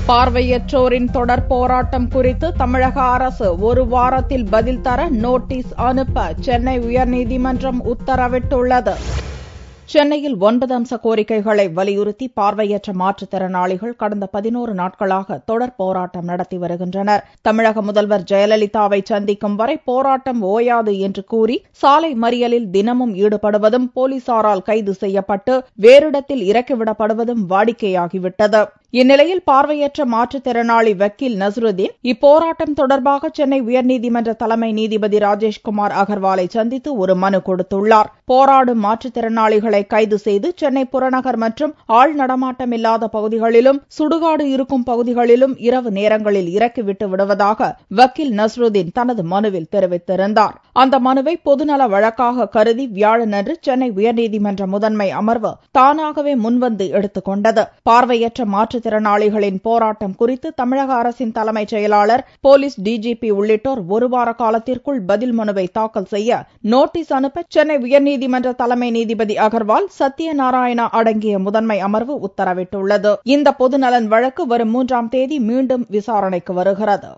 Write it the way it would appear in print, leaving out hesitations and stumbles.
பார்வையற்றோரின் தொடர் போராட்டம் குறித்து தமிழக அரசு ஒரு வாரத்தில் பதில் தர நோட்டீஸ் அனுப்ப சென்னை உயர்நீதிமன்றம் உத்தரவிட்டுள்ளது. சென்னையில் 9 அம்ச கோரிக்கைகளை வலியுறுத்தி பார்வையற்ற மாற்றுத்திறனாளிகள் கடந்த 11 நாட்களாக தொடர் போராட்டம் நடத்தி வருகின்றனர். தமிழக முதல்வர் ஜெயலலிதாவை சந்திக்கும் வரை போராட்டம் ஓயாது என்று கூறி சாலை மறியலில் தினமும் ஈடுபடுவதும் போலீசாரால் கைது செய்யப்பட்டு வேறிடத்தில் இறக்கிவிடப்படுவதும் வாடிக்கையாகிவிட்டது. இந்நிலையில் பார்வையற்ற மாற்றுத்திறனாளி வக்கீல் நஸ்ருதீன் இப்போராட்டம் தொடர்பாக சென்னை உயர்நீதிமன்ற தலைமை நீதிபதி ராஜேஷ்குமார் அகர்வாலை சந்தித்து ஒரு மனு கொடுத்துள்ளார். போராடும் மாற்றுத்திறனாளிகளை கைது செய்து சென்னை புறநகர் மற்றும் ஆள் நடமாட்டம் இல்லாத பகுதிகளிலும் சுடுகாடு இருக்கும் பகுதிகளிலும் இரவு நேரங்களில் இறக்கிவிட்டு விடுவதாக வக்கீல் நஸ்ருதீன் தனது மனுவில் தெரிவித்திருந்தார். அந்த மனுவை பொதுநல வழக்காக கருதி வியாழனன்று சென்னை உயர்நீதிமன்ற முதன்மை அமர்வு தானாகவே முன்வந்து எடுத்துக் கொண்டது. பார்வையற்ற மாற்றுத்திறனாளிகளின் போராட்டம் குறித்து தமிழக அரசின் தலைமைச் செயலாளர், போலீஸ் டிஜிபி உள்ளிட்டோர் ஒரு வார காலத்திற்குள் பதில் மனுவை தாக்கல் செய்ய நோட்டீஸ் அனுப்ப சென்னை உயர்நீதிமன்ற தலைமை நீதிபதி அகர்வால், சத்யநாராயணா அடங்கிய முதன்மை அமர்வு உத்தரவிட்டுள்ளது. இந்த பொதுநலன் வழக்கு வரும் 3ஆம் தேதி மீண்டும் விசாரணைக்கு வருகிறது.